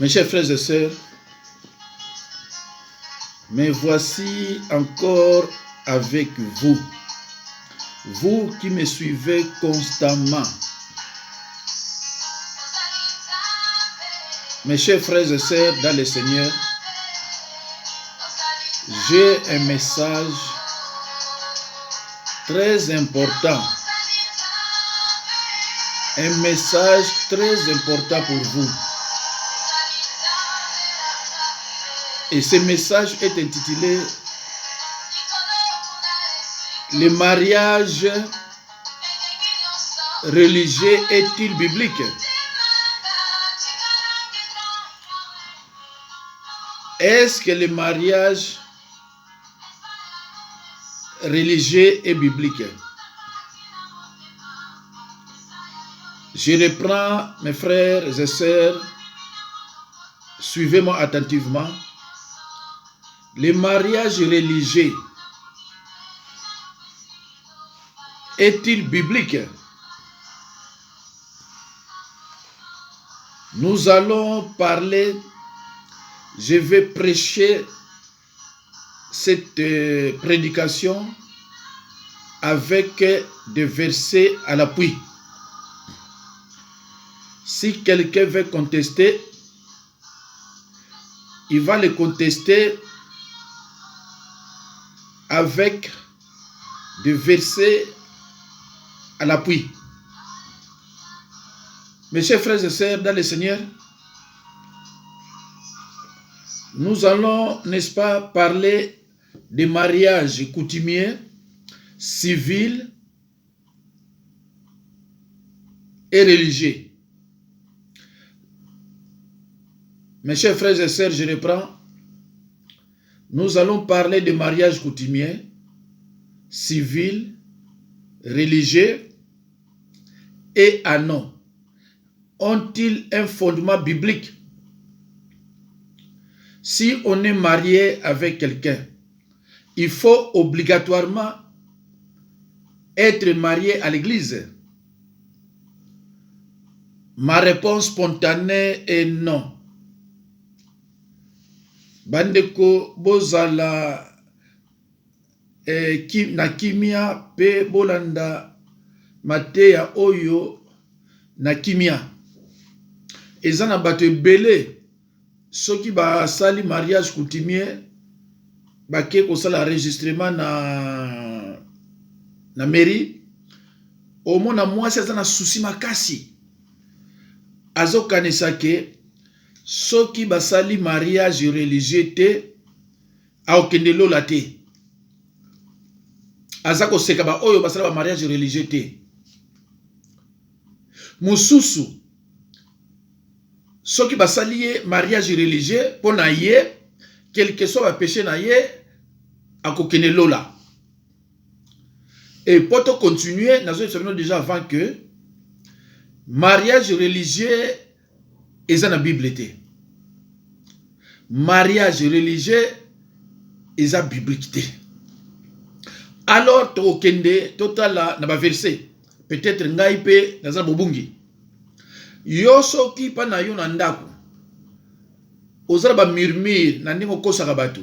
Mes chers frères et sœurs, me voici encore avec vous, vous qui me suivez constamment. Mes chers frères et sœurs dans le Seigneur, j'ai un message très important. Un message très important pour vous. Et ce message est intitulé « Le mariage religieux est-il biblique ?» Est-ce que le mariage religieux est biblique? Je reprends, mes frères et sœurs, suivez-moi attentivement. Le mariage religieux est-il biblique? Nous allons parler, je vais prêcher cette prédication avec des versets à l'appui. Si quelqu'un veut contester, il va le contester avec des versets à l'appui. Mes chers frères et sœurs dans le Seigneur, nous allons, n'est-ce pas, parler des mariages coutumiers, civils et religieux. Mes chers frères et sœurs, je reprends. Nous allons parler de mariage coutumier, civil, religieux et non. Ont-ils un fondement biblique? Si on est marié avec quelqu'un, il faut obligatoirement être marié à l'église. Ma réponse spontanée est non. Bandeko bozala na kimia pe bolanda mateya oyo na kimia. Ezana bato ebele soki ba sali mariage coutumier bake ko sala enregistrement na mairie omona mwasi azana souci makasi azokanisa ke soki basali mariage religieux te aokende lola te azako seka ba oyo basala ba mariage religieux te mususu soki basali ye mariage religieux pona ye quel que soit ba péché na ye akokende lola. Et pour te continuer, nous avons déjà avant que mariage religieux est dans la Bible. Mariage religieux est dans la Bible. Alors, tu as total na verset. Peut-être ngaipe na za bobungi. Yoso ki pa na yo na ndako. Ozala ba murmure na ndingo kosa ka bato.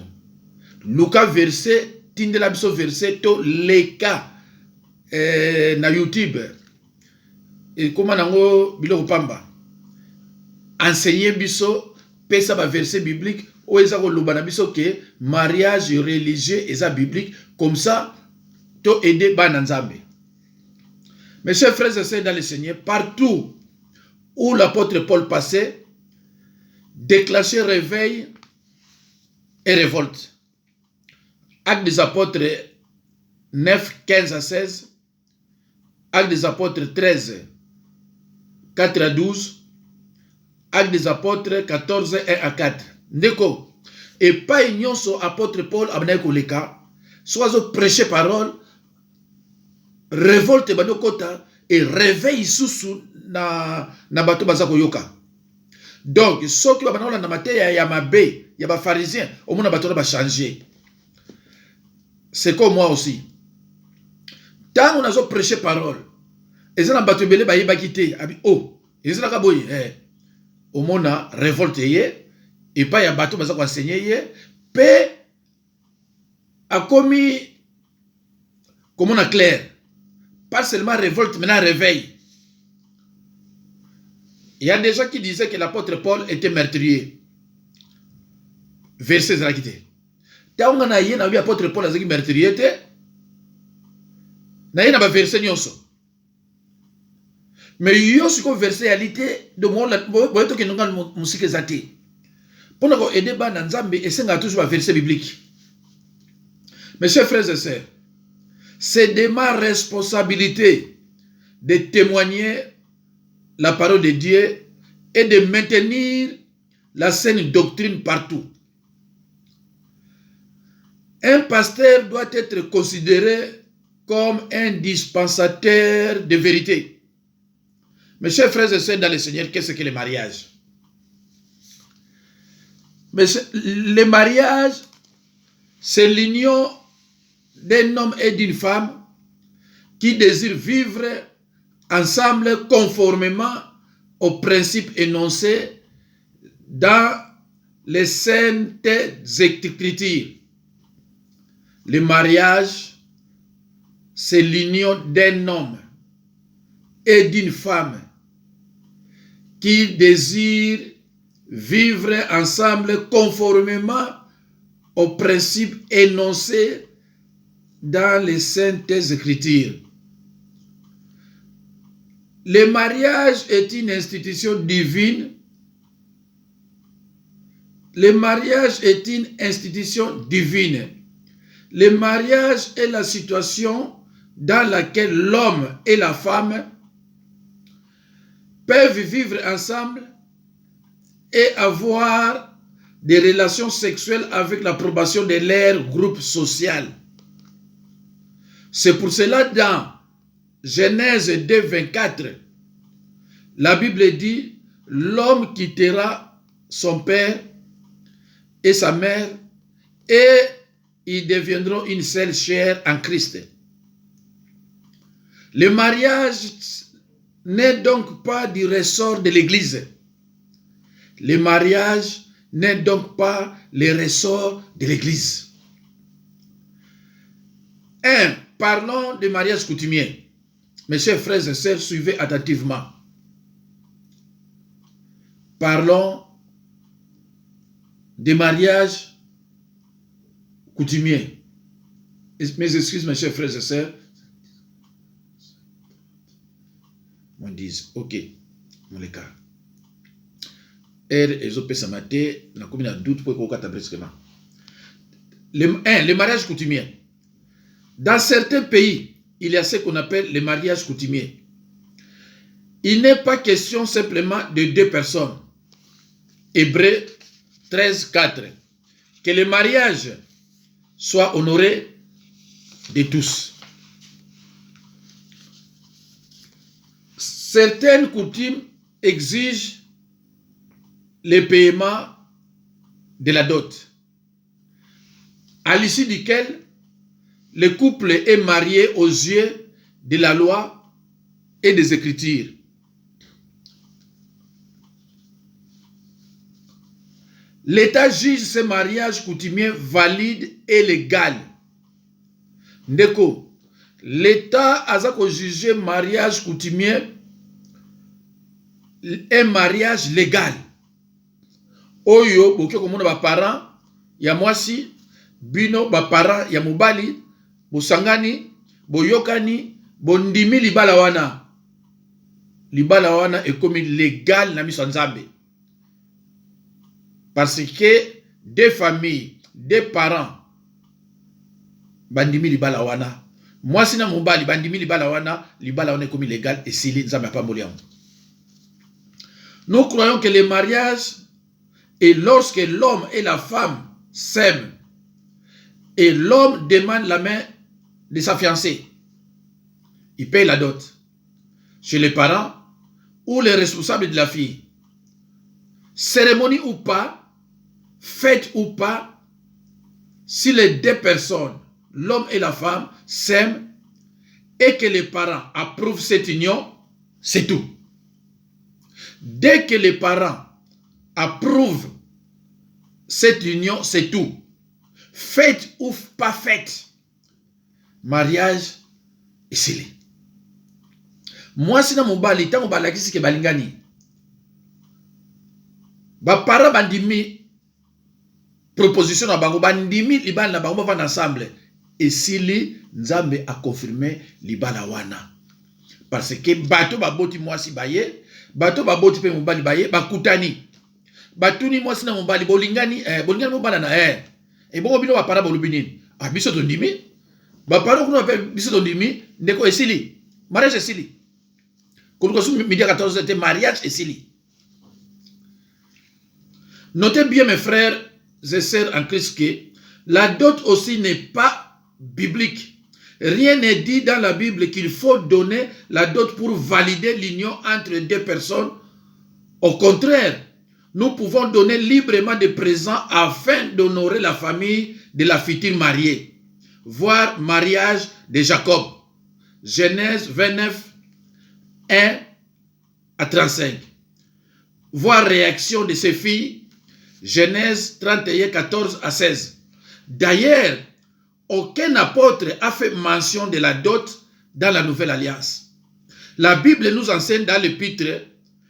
Luka verset tindela biso verset to leka na YouTube. Et comment nango biloko pamba. Enseigner biso pesa ba verset biblique ou eza ko loba na biso ke mariage religieux eza biblique comme ça to aider bana nzambe. Mes chers frères et sœurs dans le Seigneur, partout où l'apôtre Paul passait, déclenchait réveil et révolte. Actes des apôtres 9, 15 à 16, Actes des apôtres 13, 4 à 12, Actes des apôtres 14, 1 à 4. Ndeko, et pas union sur apôtre Paul abnaïko leka, soit prêcher parole, révolte banokota et réveil sous na bato bazako yoka. Donc, ceux qui va na mateya ya mabe, ya ba pharisien, au moins bato ba changer. C'est comme moi aussi. Tant on a prêché parole, et ça na bato belé ba yeba kité, abi oh, et ça na kaboyi, au mona révolte et pas ya bateau baza ko enseigner pe a commis comme on a clair pas seulement révolte maintenant réveil. Il y a des gens qui disaient que l'apôtre Paul était meurtrier. Verset zala kité. Ta on na yé na apôtre Paul azaki meurtrier té. Na yé na ba verset nyonso. Mais yo siko verset réalité de mo la bo to ke nonga musike zati. Pour nous aider ba na Nzambe et c'est toujours un verset biblique. Mes chers frères et sœurs, c'est de ma responsabilité de témoigner la parole de Dieu et de maintenir la saine doctrine partout. Un pasteur doit être considéré comme un dispensateur de vérité. Mes chers frères et sœurs dans le Seigneur, qu'est-ce que le mariage? Mais le mariage, c'est l'union d'un homme et d'une femme qui désirent vivre ensemble conformément aux principes énoncés dans les saintes Écritures. Le mariage, c'est l'union d'un homme et d'une femme qui désirent vivre ensemble conformément aux principes énoncés dans les saintes Écritures. Le mariage est une institution divine. Le mariage est une institution divine. Le mariage est la situation dans laquelle l'homme et la femme peuvent vivre ensemble et avoir des relations sexuelles avec l'approbation de leur groupe social. C'est pour cela dans Genèse 2, 24, la Bible dit, l'homme quittera son père et sa mère et ils deviendront une seule chair en Christ. Le mariage n'est donc pas du ressort de l'Église. Le mariage n'est donc pas le ressort de l'Église. Parlons de mariage coutumier. Mes chers frères et sœurs, suivez attentivement. Parlons de mariage coutumier. Mes excuses, mes chers frères et sœurs. On dit, ok, mon les cas. Le mariage coutumier. Dans certains pays, il y a ce qu'on appelle le mariage coutumier. Il n'est pas question simplement de deux personnes. Hébreux 13, 4. Que le mariage soit honoré de tous. Certaines coutumes exigent le paiement de la dot, à l'issue duquel le couple est marié aux yeux de la loi et des Écritures. L'État juge ce mariage coutumier valide et légal. Ndeko, l'État a jugé mariage coutumier un mariage légal. Oyo, boke komona ba parents ya mwasi, bino ba parents ya mobali, bosangani, boyokani, bondimi libala wana. Libala wana est comme légal na miso Nzambe. Parce que deux familles, deux parents, bandimi libala wana. Mwasi na mobali, bandimi libala wana est comme légal et si Nzambe pas moliam. Nous croyons que le mariage est lorsque l'homme et la femme s'aiment et l'homme demande la main de sa fiancée. Il paye la dot chez les parents ou les responsables de la fille. Cérémonie ou pas, fête ou pas, si les deux personnes, l'homme et la femme, s'aiment et que les parents approuvent cette union, c'est tout. Dès que les parents approuve cette union, c'est tout. Faite ou pas faite, mariage esili. Moi si na mobali tango balakisi ke balingani, ba para bandimi proposition na bango bandimi libala na bango va ensemble esili, nzambe a confirmé libala wana. Parce que bato baboti mwasi baye, bato baboti pe mobali baye, bakutani. Batuni mwasi na mobali bolingani, bolingani mobala na et bon bino bapara bolubini. Ah biso to ndimi. Bapara ko na biso to ndimi, ndeko esili. Mariage esili. Koluka su midi 14 c'était mariage esili. Notez bien mes frères et sœurs en Christ que la dot aussi n'est pas biblique. Rien n'est dit dans la Bible qu'il faut donner la dot pour valider l'union entre deux personnes. Au contraire, nous pouvons donner librement des présents afin d'honorer la famille de la future mariée. Voir mariage de Jacob. Genèse 29, 1 à 35. Voir réaction de ses filles. Genèse 31, 14 à 16. D'ailleurs, aucun apôtre a fait mention de la dot dans la Nouvelle Alliance. La Bible nous enseigne dans l'épître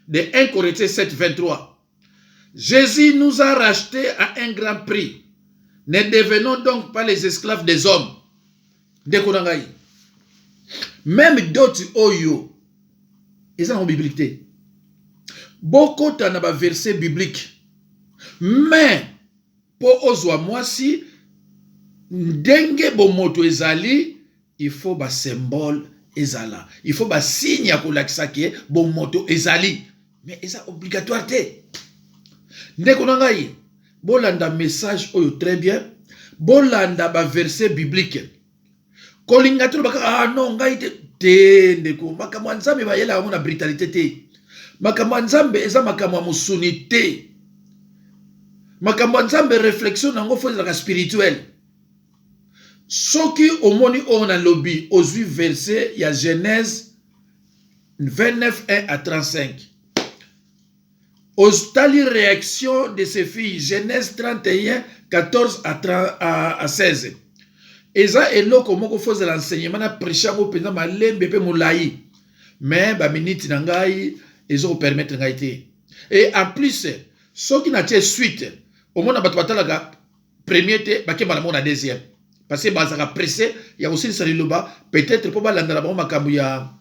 de 1 Corinthiens 7, 23. Jésus nous a rachetés à un grand prix. Ne devenons donc pas les esclaves des hommes. Même dot oyo, ils ont biblique. Beaucoup de versets bibliques. Mais, pour ozwa mwasi, ndenge bomoto ezali, il faut ba symbole ezala. Il faut ba signe ya kolakisa ke bomoto ezali. Mais eza obligatoire te. Ndeko nangai, bolanda message oyo très bien, bolanda ba verset biblique. Kolinga to baka ah non ngai te ndeko makamwa nzambe ba yela na brutalité te. Makamwa nzambe eza makamwa musuni te. Makamwa nzambe réflexion nango fo ezaka spirituel. Soki omoni on a lobby aux 8 versets, il y a Genèse 29, 1 à 35. Aux tali réaction de ses filles, Genèse 31, 14 à 16. Eza eloko moko fose l'enseignement na prêcher ngo penza malembe pe molai. Mais ba minute na ngai ezo permettre ngai te. Et en plus, soki na tie suite, au moins bato batalaka premier te bakemba na mona deuxième. Parce que bazaka pressé, il y a aussi saliloba peut-être pour balanda na ba makambu ya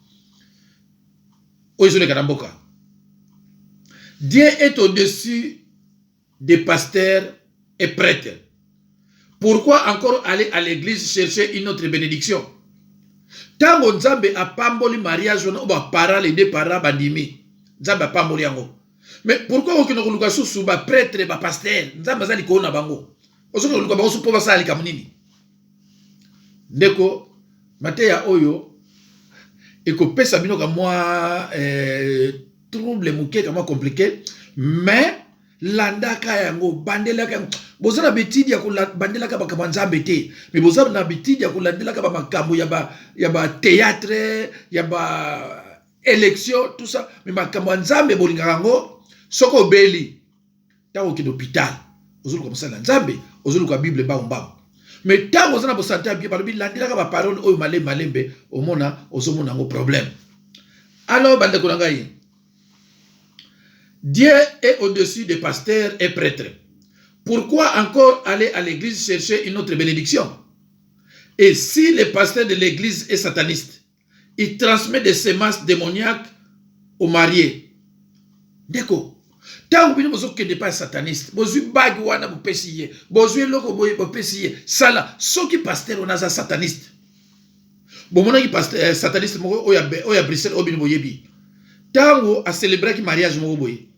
oizole kanamboka. Dieu est au-dessus des pasteurs et prêtres. Pourquoi encore aller à l'église chercher une autre bénédiction? Tango nzambe a pamboli mariage on ba para les deux parents bandimi. Nzambe a pamboli yango. Mais pourquoi okino koluka susu ba prêtre ba pasteur? Nzambe azali ko na bango. Ozoko koluka bango su po ba sali kamunini. Ndeko mateya oyo eko pesa bino ka moi trouble muke ka moi compliqué, mais landaka yango bandelaka bozana betidi ya kulandelaka ba nzambe te, mais bozana betidi ya kulandelaka ba makambo ya ba théâtre ya ba élection tout ça, mais makambo nzambe bolinga yango soko beli tango ki d'hôpital ozulu comme ça nzambe ozulu ka bible ba umba. Mais tant que vous avez santé bien par la parole au malembe au mona ozomona ngo problème. Alors bande konangai, Dieu est au-dessus des pasteurs et prêtres. Pourquoi encore aller à l'église chercher une autre bénédiction? Et si le pasteur de l'église est sataniste, il transmet des semences démoniaques aux mariés. D'accord. Tant que vous n'êtes pas sataniste, vous êtes bag wana vous pesiye, vous êtes loko vous pesiye. Sala, ceux qui pasteur on a sataniste. Bon mon qui pasteur sataniste mo oya Bruxelles obin boyebi. Tant a célébrer ki mariage mo boye.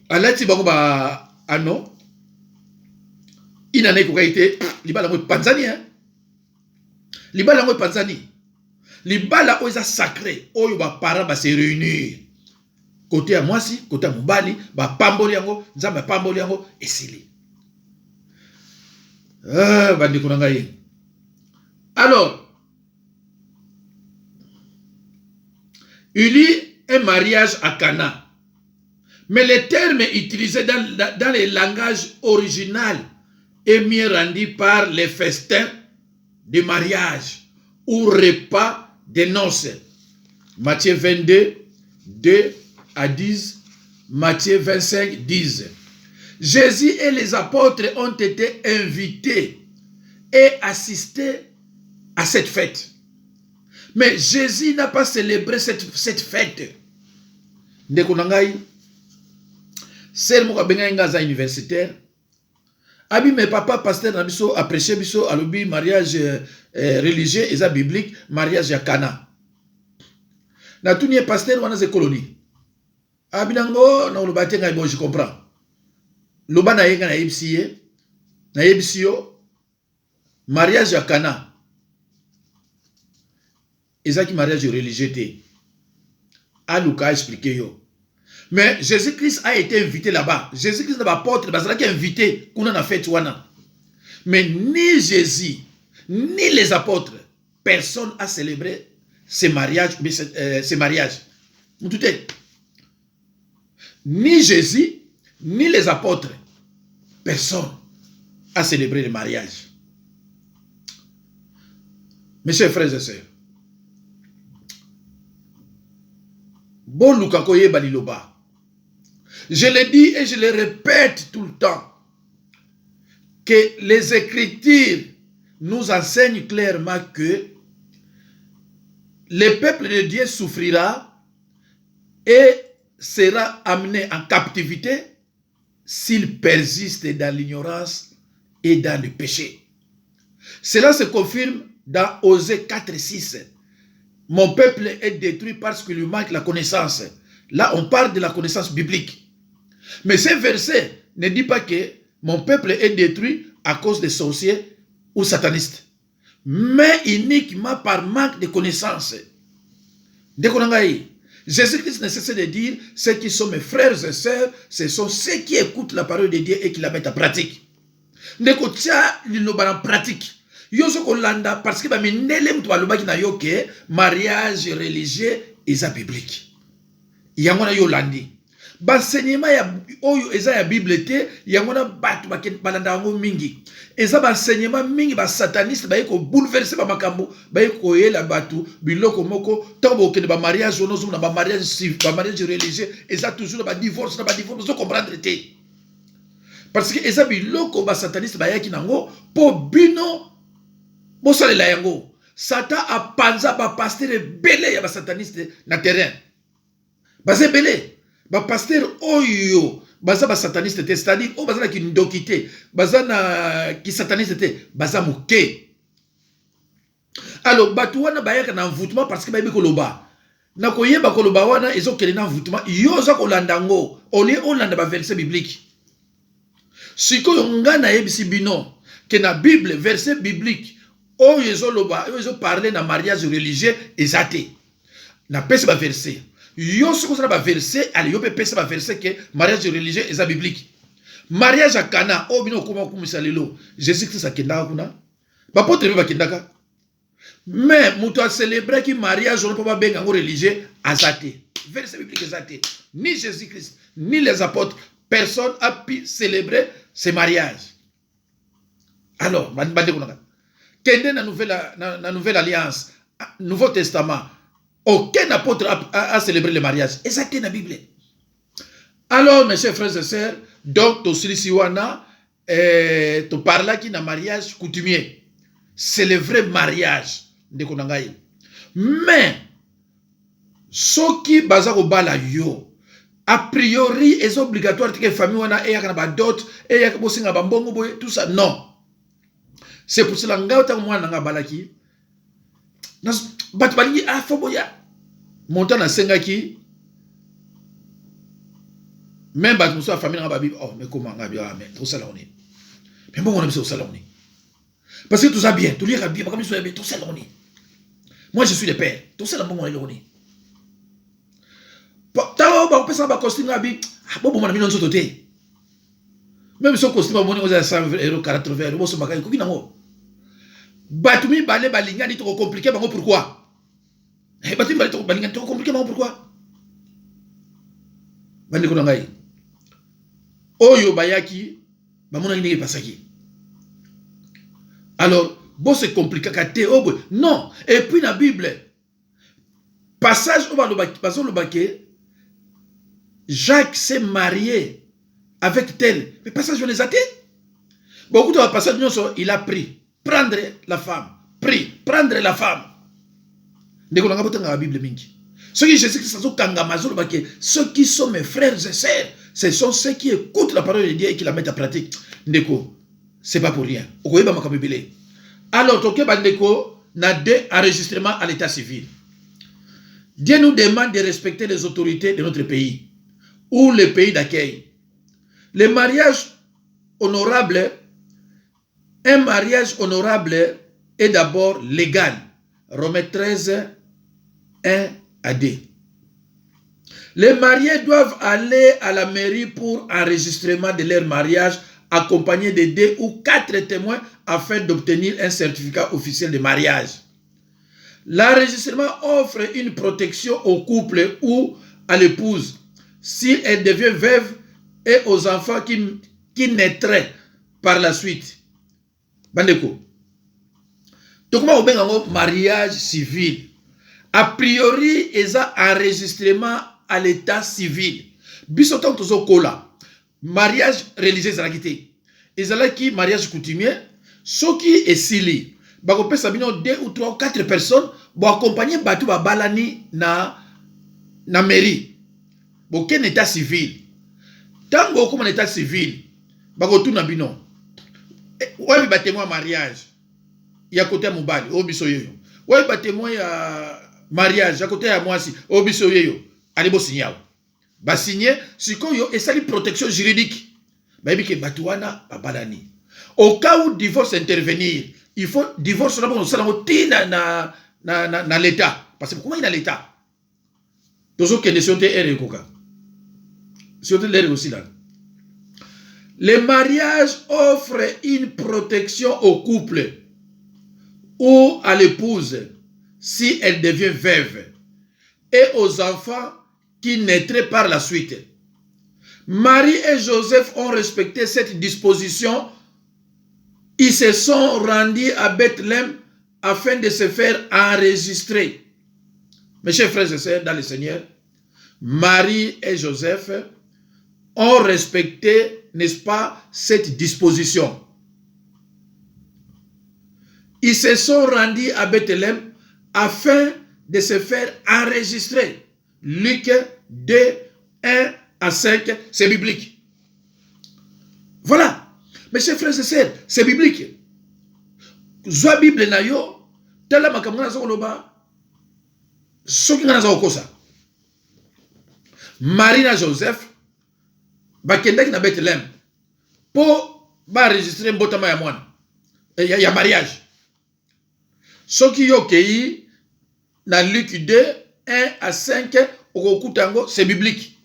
Alati bango ba ano. Inane ko kaite libala mo Tanzanie hein. Libala mo Tanzanie. Libala oza sacré oyo ba para ba se réunir. Côté à moi si, côté à Mubali, ba pamboli yango, nzamba pamboli yango, esili. Bandi kunangaye. Alors, il y a un mariage à Cana. Mais les termes utilisés dans les langages original est mieux rendu par les festins de mariage ou repas de noces. Matthieu 22, 2 à 10, Matthieu 25, 10. Jésus et les apôtres ont été invités et assistés à cette fête. Mais Jésus n'a pas célébré cette fête. Ndekonangai, c'est mon benga universitaire. Abi mes papa pasteur na biso a prêché biso à l'obi mariage religieux et biblique, mariage à Cana. Na tout nie pasteur wana ze colonie. Abi nango na lobate ngai bon je comprends. Loba na yenga na yebisiye, na yebisiyo mariage à Cana. Ezaki mariage religieux te. Aluka a expliqué yo. Mais Jésus-Christ a été invité là-bas. Jésus-Christ n'a pas apôtre, parce qu'il a invité qu'on a fait wana. Mais ni Jésus, ni les apôtres, personne n'a célébré ces mariages. Tout est. Ni Jésus, ni les apôtres, personne n'a célébré le mariage. Mes chers frères et sœurs, bon Lukakoye Baliloba. Je le dis et je le répète tout le temps, que les Écritures nous enseignent clairement que le peuple de Dieu souffrira et sera amené en captivité s'il persiste dans l'ignorance et dans le péché. Cela se confirme dans Osée 4 et 6. Mon peuple est détruit parce qu'il lui manque la connaissance. Là, on parle de la connaissance biblique. Mais ce verset ne dit pas que mon peuple est détruit à cause des sorciers ou satanistes, mais uniquement par manque de connaissances. Jésus-Christ ne cesse de dire, ceux qui sont mes frères et sœurs, ce sont ceux qui écoutent la parole de Dieu et qui la mettent en pratique. En pratique. Parce que mariage religieux est biblique. Il y a yolandi. L'enseignement oyo eza ya Bible te yangona batu balanda ngo mingi. Eza enseignement mingi ba sataniste ba yeko bouleverser ba makambo, ba yeko yela batu biloko moko tombo ke ba mariage ono na ba mariage religieux, eza toujours ba divorce zo comprendre te. Parce que eza biloko ba sataniste ba yaki nango po bino bo salela yango. Satan a panza ba pasteur belé ya ba sataniste na terrain. Ba ze belé. Ba pasteur oyo baza ba sataniste te, c'est-à-dire o baza na ki ndokité, baza na ki sataniste te, baza moké. Alors batu wana bayaka na envoûtement parce que bayebi koloba. Na koyeba koloba wana ezokele na envoûtement, yo za kolanda ngo, oli olanda ba verset biblique. Sikoyo nga na yebisi bino que na Bible verset biblique oyo ezoloba, oyo ezo parler na mariage religieux ezate. Na pese ba verset. Yo ce qu'on a verset, allez, yo peut penser ba verset que mariage religieux est biblique. Mariage à Cana, oh bino kuma kumisa lelo. Jésus-Christ a kenda kuna. Ba pote ba kendaka. Mais muto a célébrer qui mariage on peut pas benga religieux azate. Verset biblique azate. Ni Jésus-Christ, ni les apôtres, personne a pu célébrer ce mariage. Alors, bande kuna. Kende na nouvelle alliance, Nouveau Testament. Aucun apôtre a célébré le mariage. Et ça dans la Bible. Alors, mes chers frères et sœurs, donc, tu parles qui na mariage coutumier. C'est le vrai mariage. Mais, ce qui baza au bala yo, a priori, est obligatoire que la famille wana et yakana ba dot et yakabo singa bambongo boy tout ça. Non. C'est pour cela que moi nanga balaki. Bat balingi a foboya montant na sengaki même bat muso famille ngaba bi oh mais comment ngabi ah mais tout ça là on est mais bon on a besoin ça là on est parce que tout ça bien tout lire bien comme ça tout ça là on est moi je suis le père tout ça là bon on est là on est ta ba pesa ba costume ngabi ah bon mon ami non sototé même son costume bon on a 100 €, bon so makai ko kinango batumi balé balinga ni trop compliqué bango pourquoi batumi balé trop balinga trop compliqué bango pourquoi bandi ko ngai Oyo bayaki, bamona nini pasaki. Alors, bon c'est compliqué kate obo. Non, et puis dans la Bible, passage au Lobake, Jacques s'est marié avec tel. Mais passage on les a dit. Beaucoup de passages il a pris, prendre la femme, pris, prendre la femme. Dès qu'on a dans la Bible mingi. Ceux qui ceux qui sont mes frères et sœurs, ce sont ceux qui écoutent la parole de Dieu et qui la mettent en pratique. Ndeko, c'est pas pour rien. Alors, Toké Bandeko n'a deux enregistrements à l'état civil. Dieu nous demande de respecter les autorités de notre pays ou le pays d'accueil. Le mariage honorable, un mariage honorable est d'abord légal. Romains 13, 1 à 2. Les mariés doivent aller à la mairie pour enregistrement de leur mariage, accompagné de 2 ou 4 témoins afin d'obtenir un certificat officiel de mariage. L'enregistrement offre une protection au couple ou à l'épouse si elle devient veuve et aux enfants qui naîtraient par la suite. Bandeko. Donc, comment on dit mariage civil? A priori, il y a un enregistrement à l'état civil. Bisotan tozo kola. Mariage religieux zarakité. Il y a mariage coutumier. Ce qui est sili. Bakope sabino 2 ou 3 ou 4 personnes pour accompagner Batu Babalani na mairie. Bon, quel état civil? Tango comme un état civil. Bakotu na bino. Ouais, ba témoin mariage. Il y a côté Moubali, au bisoyeyo. Ouais, ba témoin mariage, à côté à moi si, au bisoyeyo. Allez, bon signal. Ba signer, si koyo et ça une protection juridique. Ba yebike Batuana Babalani. Au cas où divorce intervenir, il faut divorce na l'État. Parce que comment il a l'État? Toujours que les choses sont koka. Surtout l'air aussi là. Le mariage offre une protection au couple ou à l'épouse si elle devient veuve et aux enfants qui naîtraient par la suite. Marie et Joseph ont respecté cette disposition. Ils se sont rendus à Bethléem afin de se faire enregistrer. Mes chers frères et sœurs dans le Seigneur, Marie et Joseph ont respecté, n'est-ce pas, cette disposition. Ils se sont rendus à Bethléem afin de se faire enregistrer. Luc 2, 1 à 5, c'est biblique. Voilà. Mes chers frères et sœurs, c'est biblique. Zoa Bible na yo, tala makamuna zoloba, soki ngana zakosa. Marie na Joseph, bakendaki na Bethléem, pour enregistrer mbotama ya mwana, ya mariage. Soki yo kei, na Luc 2, 1 à 5, okokutango, c'est biblique.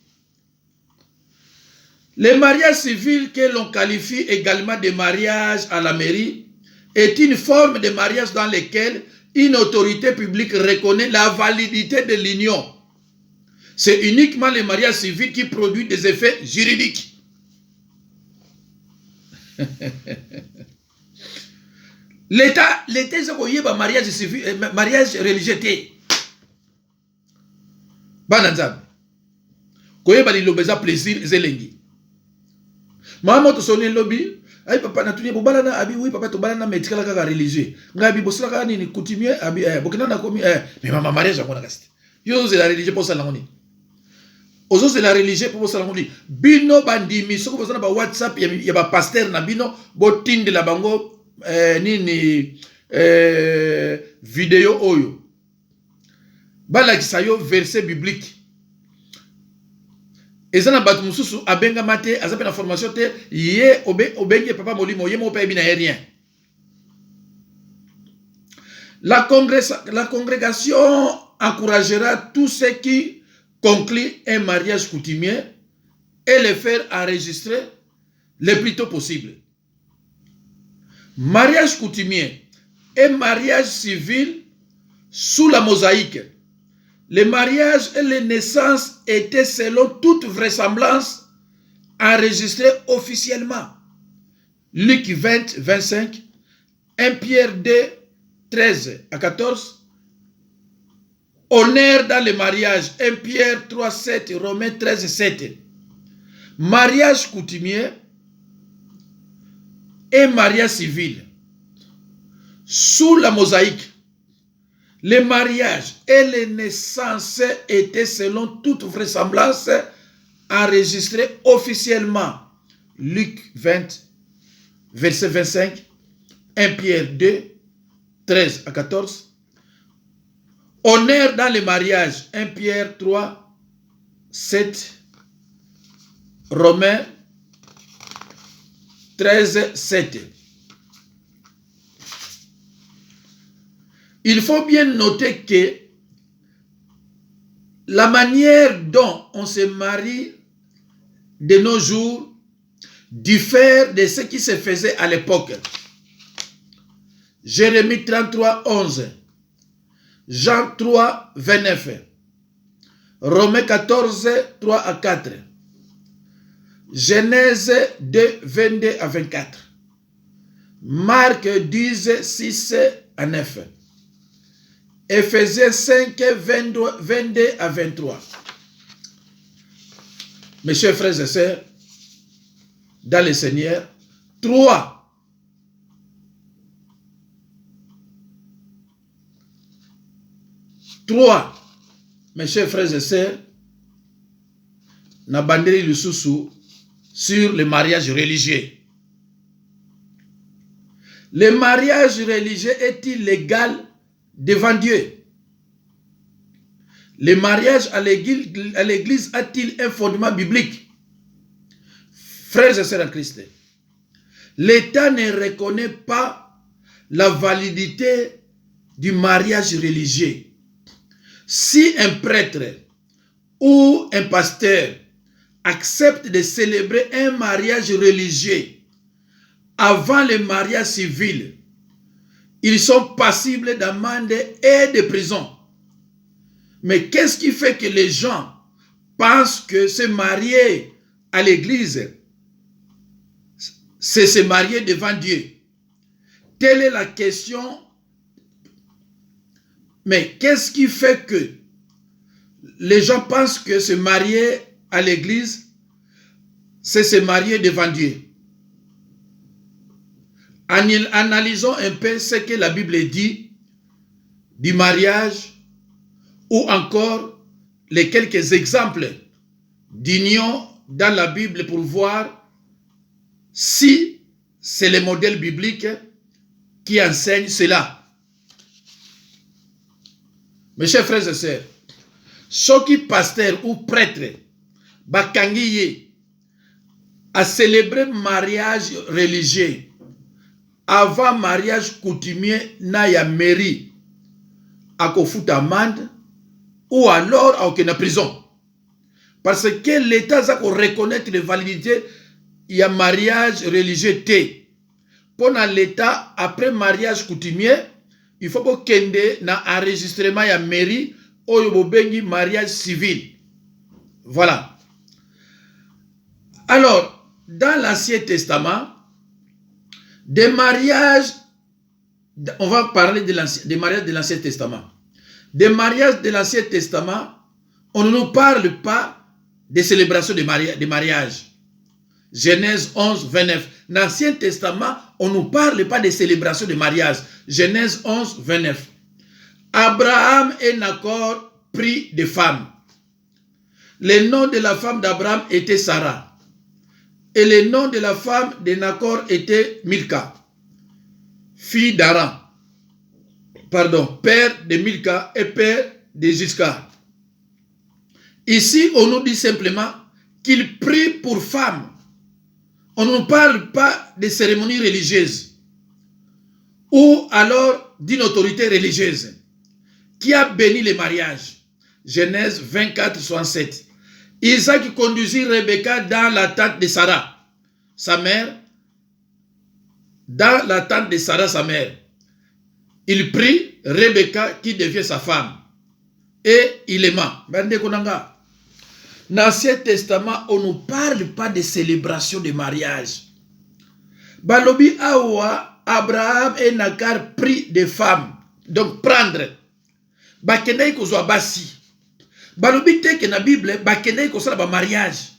Le mariage civil que l'on qualifie également de mariage à la mairie est une forme de mariage dans laquelle une autorité publique reconnaît la validité de l'union. C'est uniquement le mariage civil qui produit des effets juridiques. L'État, mariage civil, mariage religieux. Bananzab. Koyeba li lobeza plaisir zelengi. Maman to sonné lobby, ay papa na tunie bobala na abi oui papa to bala na médical kaka religieux. Ngabi bosala ka ni coutumier abi bokina na komi mais maman mariage ngona kasti. Yo c'est la religion pour ça la ngoni. Ozo c'est la religion pour ça la ngoni. Bino bandimi soko bosana ba WhatsApp ya ba pasteur na bino botinde la bango nini vidéo oyo. Bala kisayo verset biblique. Et ça n'a pas de souci. Abenga mate, azape na formation te, yé obenge papa molimo, yé mo pa ebina rien. La congrégation encouragera tous ceux qui concluent un mariage coutumier et le faire enregistrer le plus tôt possible. Mariage coutumier et mariage civil sous la mosaïque. Les mariages et les naissances étaient selon toute vraisemblance enregistré officiellement. Luc 20, 25, 1 Pierre 2, 13 à 14. Honneur dans le mariage, 1 Pierre 3, 7, Romains 13, 7. Mariage coutumier et mariage civil. Sous la mosaïque, les mariages et les naissances étaient selon toute vraisemblance enregistrés officiellement. Luc 20, verset 25, 1 Pierre 2, 13 à 14. Honneur dans les mariages, 1 Pierre 3, 7, Romains 13, 7. Il faut bien noter que la manière dont on se marie de nos jours diffère de ce qui se faisait à l'époque. Jérémie 33, 11, Jean 3, 29, Romains 14, 3 à 4, Genèse 2, 22 à 24, Marc 10, 6 à 9, Éphésiens 5, 22 à 23. Mes chers frères et sœurs, dans le Seigneur, 3. Mes chers frères et sœurs, na bandeli lisusu sur le mariage religieux. Le mariage religieux est-il légal devant Dieu? Le mariage à l'église a-t-il un fondement biblique? Frères et sœurs en Christ, l'État ne reconnaît pas la validité du mariage religieux. Si un prêtre ou un pasteur accepte de célébrer un mariage religieux avant le mariage civil, ils sont passibles d'amende et de prison. Mais qu'est-ce qui fait que les gens pensent que se marier à l'église, c'est se marier devant Dieu? Telle est la question. Mais qu'est-ce qui fait que les gens pensent que se marier à l'église, c'est se marier devant Dieu? Analysons un peu ce que la Bible dit du mariage, ou encore les quelques exemples d'union dans la Bible pour voir si c'est le modèle biblique qui enseigne cela. Mes chers frères et sœurs, ceux qui pasteur ou prêtre bakangiye à célébrer mariage religieux avant mariage coutumier na ya mairie à kofuta amende ou alors à aucune prison. Parce que l'État a reconnaître la validité il y a mariage religieux té. Pendant l'État, après mariage coutumier, il faut que kende na enregistrement ya mairie ou yobobengi mariage civil. Voilà. Alors, dans l'Ancien Testament, des mariages, on va parler des mariages de l'Ancien Testament. Des mariages de l'Ancien Testament, on ne nous parle pas des célébrations de mariage. Genèse 11, 29. Dans l'Ancien Testament, on ne nous parle pas des célébrations de mariage. Genèse 11, 29. Abraham et Nacor prirent des femmes. Le nom de la femme d'Abraham était Sarah. Et le nom de la femme de Nacor était Milka, fille d'Aran. Pardon, père de Milka et père de Giscard. Ici, on nous dit simplement qu'il prie pour femme. On ne nous parle pas de cérémonies religieuses ou alors d'une autorité religieuse qui a béni les mariages. Genèse 24, 67. Isaac conduisit Rebecca dans la tente de Sarah, sa mère. Dans la tente de Sarah, sa mère. Il prit Rebecca qui devient sa femme. Et il aima. Dans l'Ancien Testament, on ne parle pas de célébration de mariage. Balobi awa, Abraham et Nagar pris des femmes. Donc prendre. Bakenei kozwa basi. Balobi te que na Bible, bakenei kozala ba mariage.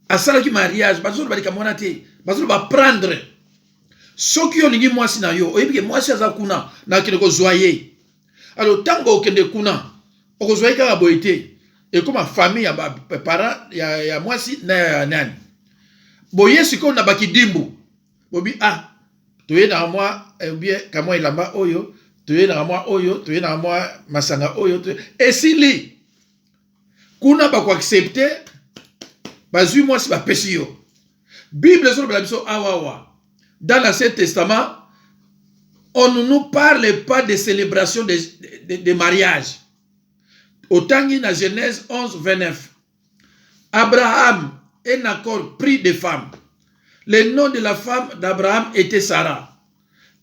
Asala ki mariage, bazolo balika monate, bazolo ba prendre. Soki olingi mwasi na yo, oyebike mwasi aza kuna na kende kozwa ye. Alors tango okende kuna, okozwa ye kaka boye te. Et comme famille ya parents ya mwasi na nani. Boye siko na bakidimbu. Bobi toye na moi bien kamwa ilamba oyo, toye na moi oyo, toye na moi masanga oyo. Esili kuna ba ko accepter bazui mwasi ba pesi yo. Bible sur la biso awawa. Dans l'Ancien Testament, on ne nous parle pas de célébration de mariage. Autant que dans Genèse 11, 29, Abraham et Nacor pris des femmes. Le nom de la femme d'Abraham était Sarah.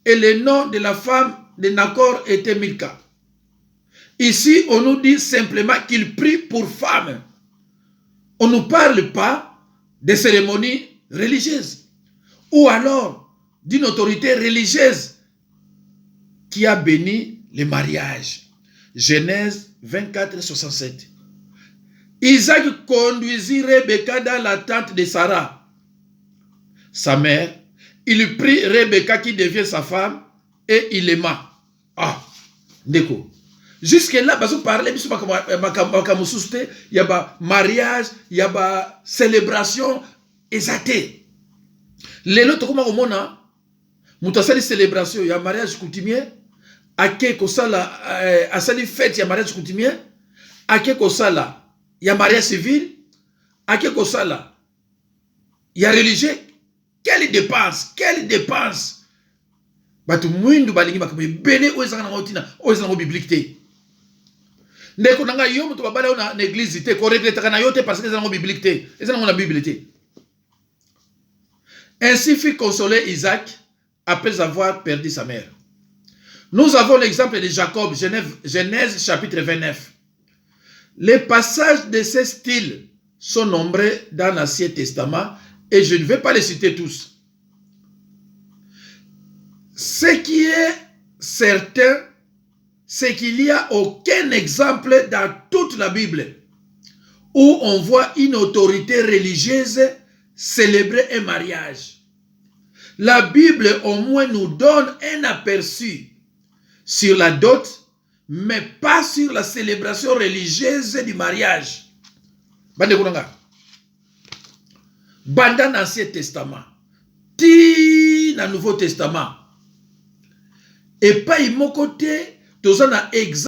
Et le nom de la femme de Nacor était Milka. Ici, on nous dit simplement qu'il prit pour femme. On ne nous parle pas de cérémonies religieuses. Ou alors d'une autorité religieuse qui a béni le mariage. Genèse 24, 67. Isaac conduisit Rebecca dans la tente de Sarah, sa mère. Il prit Rebecca qui devient sa femme et il l'aima. Ndeko. Jusque-là, parce que parler, il y a mariage, il y a célébration, exacté. Les autres, comment on a une célébration, il y a mariage coutumier. Ake kosala asali fête ya mariage coutumier, ake kosala ya mariage civil, ake kosala ya religieux. Quelle dépense batu mwindu balingi makambo bene oyezanga na ngotina oyezanga biblique te. Ndeko nanga yo mutu babala na église te ko regretaka na yo te parce que ezanga biblique te, ezanga na Bible te. Ainsi fut consolé Isaac après avoir perdu sa mère. Nous avons l'exemple de Jacob, Genèse chapitre 29. Les passages de ce style sont nombreux dans l'Ancien Testament et je ne vais pas les citer tous. Ce qui est certain, c'est qu'il n'y a aucun exemple dans toute la Bible où on voit une autorité religieuse célébrer un mariage. La Bible au moins nous donne un aperçu sur la dot, mais pas sur la célébration religieuse du mariage. Banda l'Ancien Testament, ti na Nouveau Testament. Et pas mon côté, tous en a exemple.